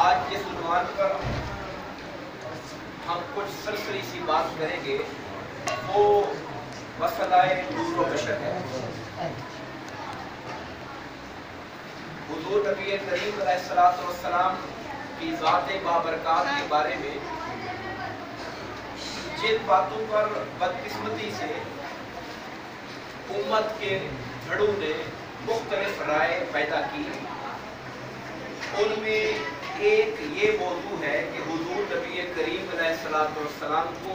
آج کے عنوان پر ہم کچھ سرسری سی بات کریں گے، وہ مسئلہ نور و بشر ہے۔ حضور نبی کریم علیہ السلام کی ذات بابرکات کے بارے میں جن باتوں پر بدقسمتی سے امت کے جھڑوں نے مختلف رائے پیدا کی، ان میں ایک یہ موضوع ہے کہ حضور نبی کریم علیہ السلام کو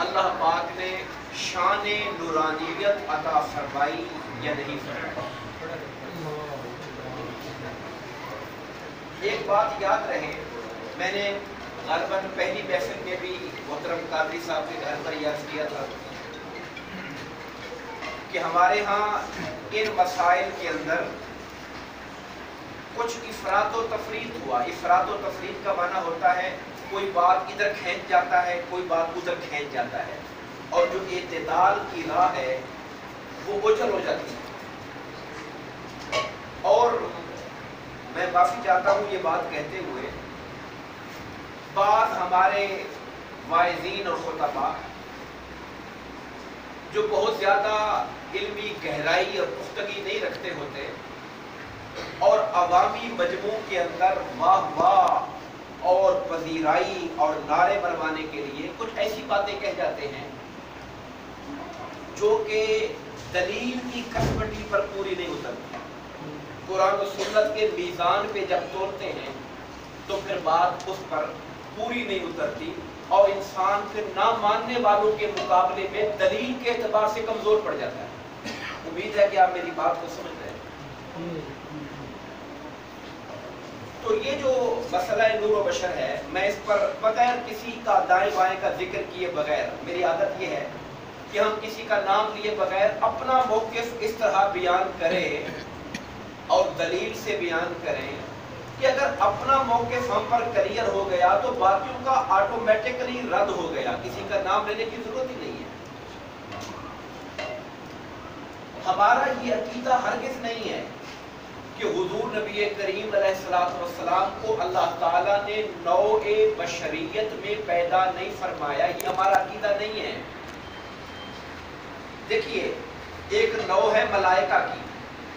اللہ پاک نے شان نورانیت عطا فرمائی یا نہیں فرمائی۔ ایک بات یاد رہے، میں نے غالباً پہلی محفل میں بھی محترم قادری صاحب کے گھر پر یاد کیا تھا کہ ہمارے ہاں ان مسائل کے اندر کچھ افراط و تفریط ہوا۔ افراط و تفریط کا معنی ہوتا ہے کوئی بات ادھر کھینچ جاتا ہے، کوئی بات ادھر کھینچ جاتا ہے، اور جو اعتدال کی راہ ہے وہ اوجھل ہو جاتی ہے۔ اور میں معافی چاہتا ہوں یہ بات کہتے ہوئے، بعض ہمارے واعظین اور خطباء جو بہت زیادہ علمی گہرائی اور پختگی نہیں رکھتے ہوتے اور عوامی مجموع کے اندر واہ واہ اور پذیرائی اور نعرے مروانے کے لیے کچھ ایسی باتیں کہہ جاتے ہیں جو کہ دلیل کی کسوٹی پر پوری نہیں اترتی۔ قرآن و سنت کے میزان پہ جب تولتے ہیں تو پھر بات اس پر پوری نہیں اترتی، اور انسان پھر نہ ماننے والوں کے مقابلے میں دلیل کے اعتبار سے کمزور پڑ جاتا ہے۔ امید ہے کہ آپ میری بات کو سمجھ رہے ہیں۔ تو یہ جو مسئلہ نور و بشر ہے، میں اس پر بغیر کسی کا دائیں بائیں کا ذکر کیے بغیر، میری عادت یہ ہے کہ ہم کسی کا نام لیے بغیر اپنا موقف اس طرح بیان کریں اور دلیل سے بیان کریں کہ اگر اپنا موقف ہم پر کلیئر ہو گیا تو باقیوں کا آٹومیٹکلی رد ہو گیا، کسی کا نام لینے کی ضرورت ہی نہیں ہے۔ ہمارا یہ عقیدہ ہرگز نہیں ہے کہ حضور نبی کریم علیہ السلام کو اللہ تعالیٰ نے نوع بشریت میں پیدا نہیں فرمایا، یہ ہمارا عقیدہ نہیں ہے۔ دیکھیے، ایک نوع ہے ملائکہ کی،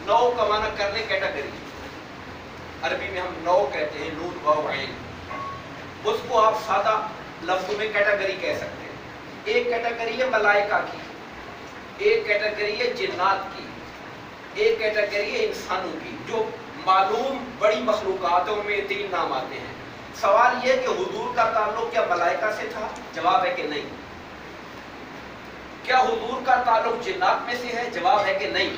نوع کا معنی کرنے کیٹیگری، عربی میں ہم نوع کہتے ہیں، نون واو عین، اس کو آپ سادہ لفظوں میں کیٹیگری کہہ سکتے ہیں۔ ایک کیٹیگری ہے ملائکہ کی، ایک کیٹیگری ہے جنات کی، ایک کیٹیگری ہے انسانوں کی، جو معلوم بڑی مخلوقاتوں میں تین نام آتے ہیں۔ سوال یہ کہ حضور کا تعلق کیا ملائکہ سے تھا؟ جواب ہے کہ نہیں۔ کیا حضور کا تعلق جنات میں سے ہے؟ جواب ہے کہ نہیں۔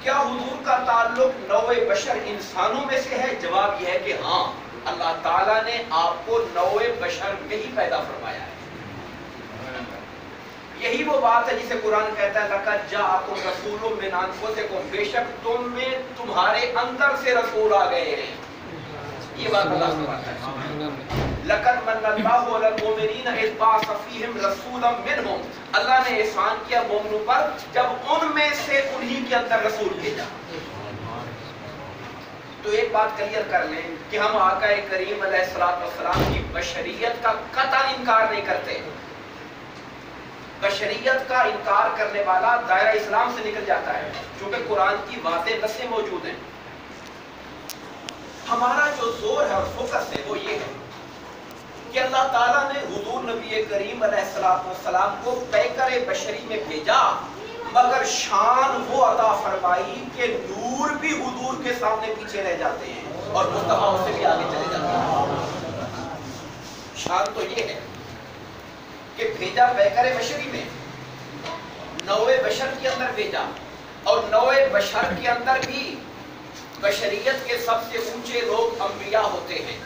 کیا حضور کا تعلق نوع بشر انسانوں میں سے ہے؟ جواب یہ ہے کہ ہاں، اللہ تعالیٰ نے آپ کو نوع بشر میں ہی پیدا فرمایا ہے۔ یہی وہ بات ہے جسے قرآن کہتا ہے لَقَدْ جَاءَكُمْ رَسُولٌ مِّنْ أَنفُسِكُمْ، بے شک تم میں تمہارے اندر سے رسول آ گئے ہیں۔ یہ بات اللہ فرماتا ہے لَقَدْ مَنَّ اللَّهُ عَلَى الْمُؤْمِنِينَ إِذْ بَعَثَ فِيهِمْ رَسُولًا مِّنْهُمْ، اللہ نے احسان کیا مومنوں پر جب ان میں سے انہی کے اندر رسول بھیجا۔ تو ایک بات کلیئر کر لیں کہ ہم آقا کریم علیہ السلام کی بشریت کا قطعا انکار نہیں کرتے۔ بشریت کا انکار کرنے والا دائرہ اسلام سے نکل جاتا ہے، چونکہ قرآن کی واضح نصیں موجود ہیں۔ ہمارا جو زور ہے اور فوکس ہے وہ یہ ہے کہ اللہ تعالیٰ نے حضور نبی کریم علیہ السلام کو پیکر بشری میں بھیجا، مگر شان وہ عطا فرمائی کہ نور بھی حضور کے سامنے پیچھے رہ جاتے ہیں اور مصطفیٰ اس سے بھی آگے چلے جاتے ہیں۔ شان تو یہ ہے کہ بھیجا پیکر بشری میں، نوع بشر کے اندر بھیجا، اور نوع بشر کے اندر بھی بشریت کے سب سے اونچے لوگ انبیاء ہوتے ہیں۔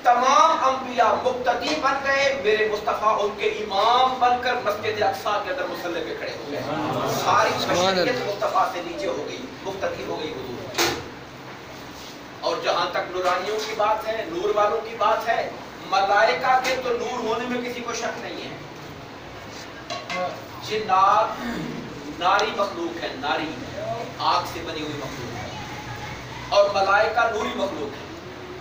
تمام انبیاء مقتدی بن گئے، میرے مصطفیٰ ان کے امام بن کر مسجد اقصیٰ کے اندر مصلی پہ کھڑے ہو گئے۔ ساری بشریت مصطفیٰ سے نیچے ہو گئی، مقتدی ہو گئی حضور۔ اور جہاں تک نورانیوں کی بات ہے، نور والوں کی بات ہے، ملائکہ کے تو نور ہونے میں کسی کو شک نہیں ہے۔ جنات ناری مخلوق ہے، ناری آگ سے بنی ہوئی مخلوق ہے، اور ملائکہ نوری مخلوق ہے۔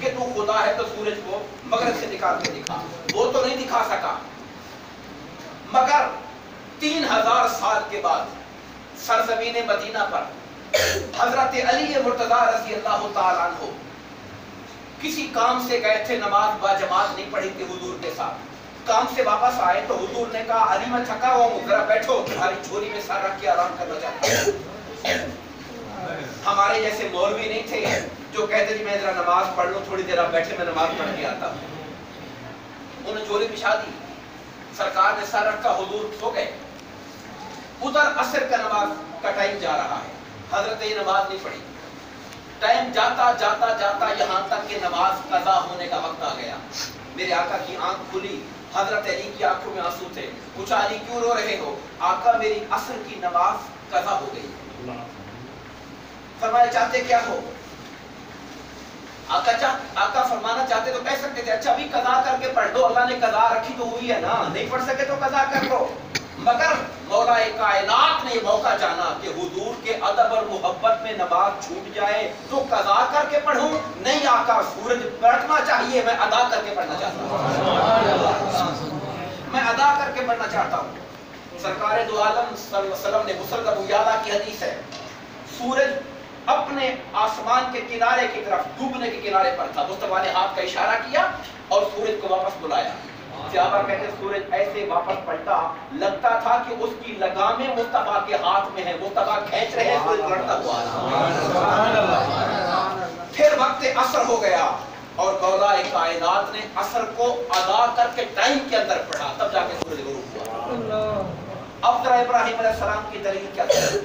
کہ تو خدا ہے تو سورج کو مغرب سے نکال کے دکھا. وہ تو نہیں دکھا سکا، مگر 3000 سال کے بعد سرزمین مدینہ پر حضرت علی مرتضیٰ رضی اللہ تعالیٰ عنہ کسی کام سے گئے تھے، نماز با جماعت نہیں پڑھی تھی حضور کے ساتھ. کام سے واپس آئے تو حضور نے کہا علی میں تھکا ہوا ہوں، ذرا بیٹھو، تمہاری جھولی میں سر رکھ کے آرام کرنا چاہتا ہوں. ہمارے جیسے مولوی نہیں تھے جو کہتے جی میں ذرا نماز پڑھ لوں، تھوڑی دیر آپ بیٹھے، میں نماز پڑھ کے آتا ہوں. انہوں نے جھولی بچھا دی، سرکار نے سر رکھا، حضور سو گئے. ادھر عصر کا نماز کا ٹائم جا رہا ہے، حضرت یہ نماز نہیں پڑھی. ٹائم جاتا جاتا جاتا یہاں تک کہ نماز قضا ہونے کا وقت آ گیا. میرے آقا کی آنکھ کھلی، حضرت علی کی آنکھوں میں آنسو تھے. پوچھا علی کیوں رو رہے ہو؟ آقا میری عصر کی نماز قضا ہو گئی. فرمایا چاہتے کیا ہو؟ آقا فرمانا چاہتے تو کہہ سکتے تھے اچھا بھی قضا کر کے پڑھ دو، اللہ نے قضا رکھی تو ہوئی ہے نا، نہیں پڑھ سکے تو قضا کر لو. مگر مولا کائنات نے یہ موقع جانا کہ حضور کے ادب اور محبت میں نماز چھوٹ جائے تو قضا کر کے پڑھوں؟ نہیں آقا، سورج پلٹنا چاہیے، میں ادا کر کے پڑھنا چاہتا ہوں، میں ادا کر کے پڑھنا چاہتا ہوں. سرکار دو عالم صلی اللہ علیہ وسلم نے مسند ابو یعلا کی حدیث ہے، سورج اپنے آسمان کے کنارے کی طرف ڈوبنے کے کنارے پر تھا. مصطفیٰ نے ہاتھ کا اشارہ کیا اور سورج کو واپس بلایا. صحابہ کہتے ہیں سورج ایسے واپس پلٹا، لگتا تھا کہ اس کی لگامیں مصطفیٰ کے ہاتھ میں ہیں، مصطفیٰ کھینچ رہے ہیں، سورج لڑتا ہوا رہا. پھر وقت عصر ہو گیا اور مولا کائنات نے عصر کو ادا کر کے ٹائم کے اندر پڑھا، تب جا کے سورج غروب ہوا. اب ذرا ابراہیم علیہ السلام کی دلیل کیا تھی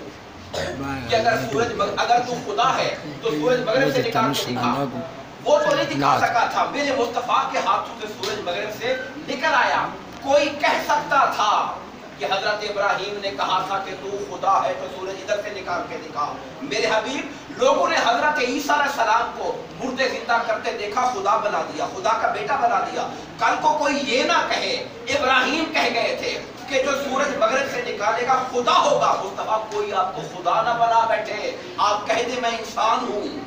کہ اگر تو خدا ہے تو سورج مغرب سے نکال کے دکھا. وہ تو نہیں دکھا سکا تھا، میرے مصطفیٰ کے ہاتھوں سے سورج مغرب سے نکل آیا. کوئی کہہ سکتا تھا کہ حضرت ابراہیم نے کہا تھا کہ تو خدا ہے تو سورج ادھر سے نکال کے دکھا. میرے حبیب، لوگوں نے حضرت عیسیٰ علیہ السلام کو مردے زندہ کرتے دیکھا، خدا بنا دیا، خدا کا بیٹا بنا دیا. کل کو کوئی یہ نہ کہے ابراہیم کہہ گئے تھے کہ جو سورج مغرب سے نکالے گا خدا ہوگا. مصطفیٰ کوئی آپ کو خدا نہ بنا بیٹھے، آپ کہہ دیں میں انسان ہوں.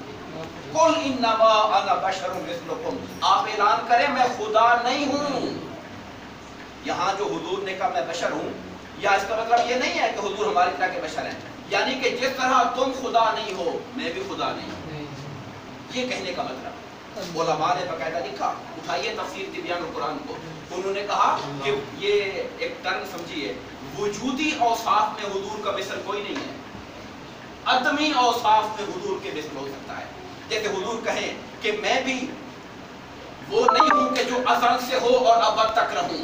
قل انما انا بشر مثلکم، آپ اعلان کریں میں خدا نہیں ہوں. یہاں جو حضور نے کہا میں بشر ہوں، یا اس کا مطلب یہ نہیں ہے کہ حضور ہماری طرح کے بشر ہیں، یعنی کہ جس طرح تم خدا نہیں ہو میں بھی خدا نہیں ہوں، یہ کہنے کا مطلب. علماء نے باقاعدہ لکھا، اٹھائیے تفسیر تبیان القرآن کو، انہوں نے کہا کہ یہ ایک ٹرم سمجھیے، وجودی اوصاف میں حضور کا مثل کوئی نہیں ہے، عدمی اوصاف میں حضور کے مثل ہو سکتا ہے. جیسے حضور کہیں کہ میں بھی وہ نہیں ہوں کہ جو ازل سے ہو اور ابد تک رہوں،